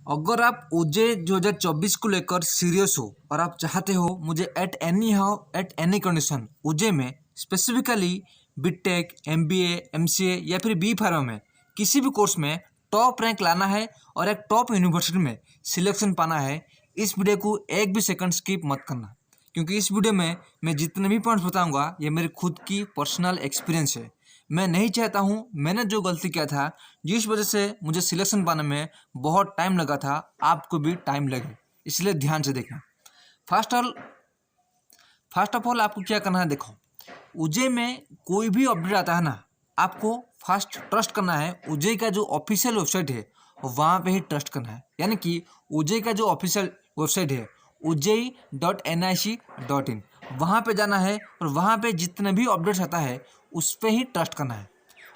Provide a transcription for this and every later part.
अगर आप ओजे 2024 को लेकर सीरियस हो और आप चाहते हो मुझे एट एनी कंडीशन ओजे में स्पेसिफिकली बीटेक, एमबीए, एमसीए या फिर बी फार्मा में किसी भी कोर्स में टॉप रैंक लाना है और एक टॉप यूनिवर्सिटी में सिलेक्शन पाना है, इस वीडियो को एक भी सेकंड स्किप मत करना, क्योंकि इस वीडियो में मैं जितने भी पॉइंट्स बताऊंगा ये मेरी खुद की पर्सनल एक्सपीरियंस है। मैं नहीं चाहता हूँ मैंने जो गलती किया था जिस वजह से मुझे सिलेक्शन पाने में बहुत टाइम लगा था आपको भी टाइम लगे, इसलिए ध्यान से देखना। फर्स्ट ऑफ ऑल आपको क्या करना है, देखो उजे में कोई भी अपडेट आता है ना, आपको फर्स्ट ट्रस्ट करना है उजे का जो ऑफिशियल वेबसाइट है वहाँ पे ही ट्रस्ट करना है। यानी कि उजे का जो ऑफिशियल वेबसाइट है ujei.nic.in, वहाँ पे जाना है और वहाँ पे जितने भी अपडेट्स आता है उस पर ही ट्रस्ट करना है।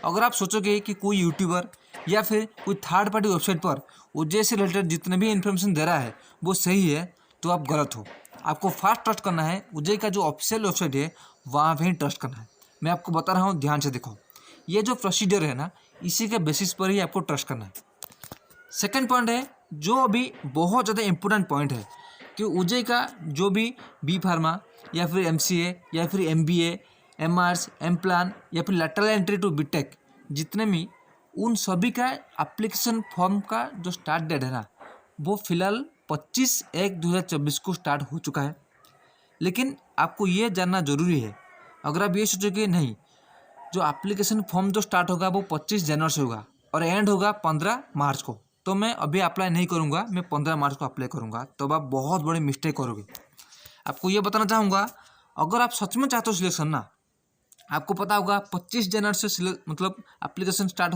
अगर आप सोचोगे कि कोई यूट्यूबर या फिर कोई थर्ड पार्टी वेबसाइट पर उजे से रिलेटेड जितने भी इन्फॉर्मेशन दे रहा है वो सही है, तो आप गलत हो। आपको फास्ट ट्रस्ट करना है उजे का जो ऑफिशियल वेबसाइट है वहाँ पे ही ट्रस्ट करना है। मैं आपको बता रहा हूँ, ध्यान से देखो, ये जो प्रोसीजर है ना इसी के बेसिस पर ही आपको ट्रस्ट करना है। सेकेंड पॉइंट है जो अभी बहुत ज़्यादा इम्पोर्टेंट पॉइंट है कि उजे का जो भी बी फार्मा या फिर एमसीए या फिर एमबीए, एमआर्स, एम प्लान या फिर लेटरल एंट्री टू बीटेक जितने भी, उन सभी का एप्लीकेशन फॉर्म का जो स्टार्ट डेट है ना वो फिलहाल 25/1/2024 को स्टार्ट हो चुका है। लेकिन आपको ये जानना ज़रूरी है, अगर आप ये सोचोगे नहीं जो एप्लीकेशन फॉर्म जो स्टार्ट होगा वो 25 जनवरी से होगा और एंड होगा 15 मार्च को, तो मैं अभी अप्लाई नहीं करूँगा, मैं 15 मार्च को अप्लाई करूँगा, तो अब आप बहुत बड़ी मिस्टेक करोगे। आपको ये बताना चाहूँगा, अगर आप सच में चाहते हो सिलेक्शन ना, आपको पता होगा 25 जनवरी से मतलब एप्लीकेशन स्टार्ट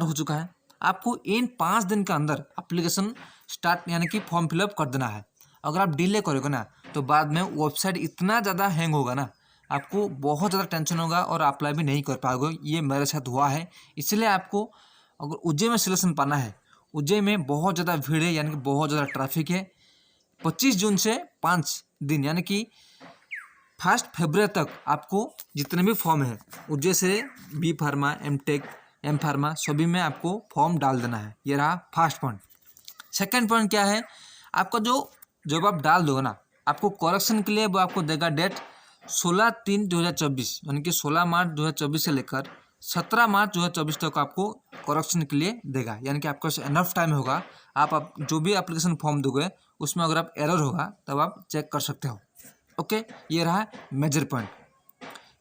हो चुका है। आपको इन 5 दिन के अंदर एप्लीकेशन स्टार्ट यानी कि फॉर्म फिलअप कर देना है। अगर आप डिले करोगे ना तो बाद में वेबसाइट इतना ज़्यादा हैंग होगा ना, आपको बहुत ज़्यादा टेंशन होगा और अप्लाई भी नहीं कर पाओगे। ये मेरे साथ हुआ है। इसलिए आपको अगर उज्जैन में सिलेक्शन पाना है, उज्जैन में बहुत ज़्यादा भीड़ है यानी कि बहुत ज़्यादा ट्रैफिक है। 25 जून से 5 दिन यानी कि 1 फरवरी तक आपको जितने भी फॉर्म है उज्जैन से B pharma, M tech, M pharma सभी में आपको फॉर्म डाल देना है। ये रहा फर्स्ट पॉइंट। सेकेंड पॉइंट क्या है, आपका जब आप डाल दोगे ना, आपको करेक्शन के लिए वो आपको देगा डेट 16/3/2024 यानी कि 16 मार्च 2024 से लेकर 17 मार्च 2024 तक आपको करेक्शन के लिए देगा। यानी कि आपका इनफ टाइम होगा, आप जो भी एप्लीकेशन फॉर्म दोगे उसमें अगर आप एरर होगा तब आप चेक कर सकते हो। ओके, ये रहा मेजर पॉइंट।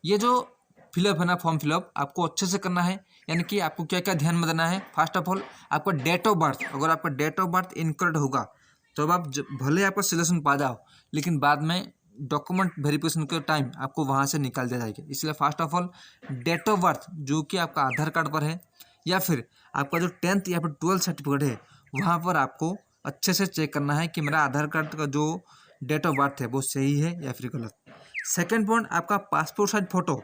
ये जो फिलअप है ना, फॉर्म फिलअप आपको अच्छे से करना है। यानी कि आपको क्या क्या ध्यान में देना है, फर्स्ट ऑफ ऑल आपका डेट ऑफ बर्थ, अगर आपका डेट ऑफ बर्थ इनकरेक्ट होगा तो आप भले आपका सिलेक्शन पा जाओ लेकिन बाद में डॉक्यूमेंट वेरिफिकेशन के टाइम आपको वहाँ से निकाल दिया जाएगा। इसलिए first of all date of birth जो कि आपका आधार कार्ड पर है या फिर आपका जो 10th या फिर 12th सर्टिफिकेट है वहाँ पर आपको अच्छे से चेक करना है कि मेरा आधार कार्ड का जो डेट ऑफ बर्थ है वो सही है या फिर गलत। सेकेंड पॉइंट, आपका पासपोर्ट साइज फ़ोटो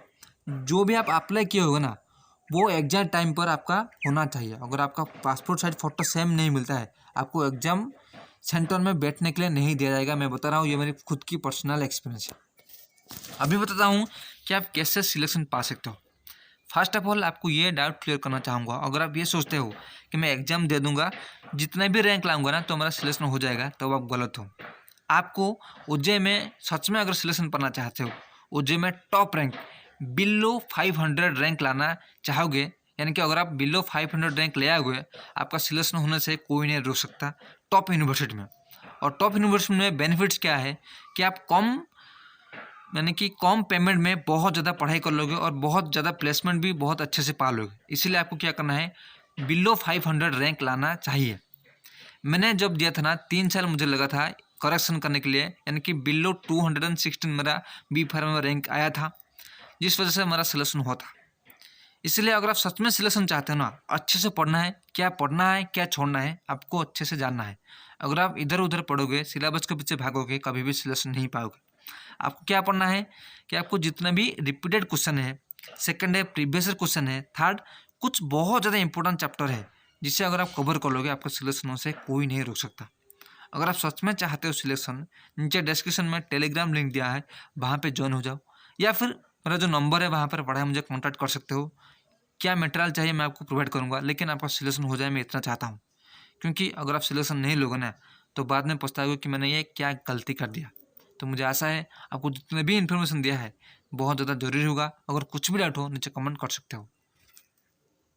जो भी आप अप्लाई किए होगे ना वो एग्जाम टाइम पर आपका होना चाहिए। अगर आपका पासपोर्ट साइज फ़ोटो सेम नहीं मिलता है आपको एग्जाम सेंटर में बैठने के लिए नहीं दिया जाएगा। मैं बता रहा हूँ, ये मेरी खुद की पर्सनल एक्सपीरियंस है। अभी बताता हूँ कि आप कैसे सिलेक्शन पा सकते हो। फर्स्ट ऑफ ऑल आपको ये डाउट क्लियर करना चाहूँगा, अगर आप ये सोचते हो कि मैं एग्जाम दे दूंगा जितने भी रैंक लाऊंगा ना तो मेरा सिलेक्शन हो जाएगा, तो आप गलत हो। आपको उज्जैन में सच में अगर सिलेक्शन पाना चाहते हो, उज्जैन में टॉप रैंक बिलो 500 रैंक लाना चाहोगे, यानी कि अगर आप बिलो 500 रैंक ले आओगे आपका सिलेक्शन होने से कोई नहीं रोक सकता टॉप यूनिवर्सिटी में। और टॉप यूनिवर्सिटी में बेनिफिट्स क्या है कि आप कम पेमेंट में बहुत ज़्यादा पढ़ाई कर लोगे और बहुत ज़्यादा प्लेसमेंट भी बहुत अच्छे से पा लोगे। इसीलिए आपको क्या करना है, बिलो 500 रैंक लाना चाहिए। मैंने जब दिया था ना 3 साल मुझे लगा था करेक्शन करने के लिए, यानी कि बिलो 216 मेरा बी फार्मा में रैंक आया था, जिस वजह से मेरा सिलेक्शन हुआ था। इसलिए अगर आप सच में सिलेक्शन चाहते हो ना, अच्छे से पढ़ना है क्या छोड़ना है आपको अच्छे से जानना है। अगर आप इधर उधर पढ़ोगे, सिलेबस के पीछे भागोगे, कभी भी सिलेक्शन नहीं पाओगे। आपको क्या पढ़ना है कि आपको जितना भी रिपीटेड क्वेश्चन है, सेकंड है प्रीवियस क्वेश्चन है, थर्ड कुछ बहुत ज़्यादा इंपॉर्टेंट चैप्टर है जिसे अगर आप कवर कर लोगे आपको सिलेक्शन से कोई नहीं रोक सकता। अगर आप सच में चाहते हो सिलेक्शन, नीचे डिस्क्रिप्शन में टेलीग्राम लिंक दिया है, वहाँ पे ज्वाइन हो जाओ, या फिर मेरा जो नंबर है वहाँ पर पढ़ा है, मुझे कॉन्टैक्ट कर सकते हो। क्या मटेरियल चाहिए मैं आपको प्रोवाइड करूँगा, लेकिन आपका सिलेक्शन हो जाए मैं इतना चाहता हूँ। क्योंकि अगर आप सिलेक्शन नहीं लोगे ना तो बाद में पछताओगे कि मैंने ये क्या गलती कर दिया। तो मुझे आशा है आपको जितने भी इन्फॉर्मेशन दिया है बहुत ज़्यादा ज़रूरी होगा। अगर कुछ भी डाउट हो नीचे कमेंट कर सकते हो।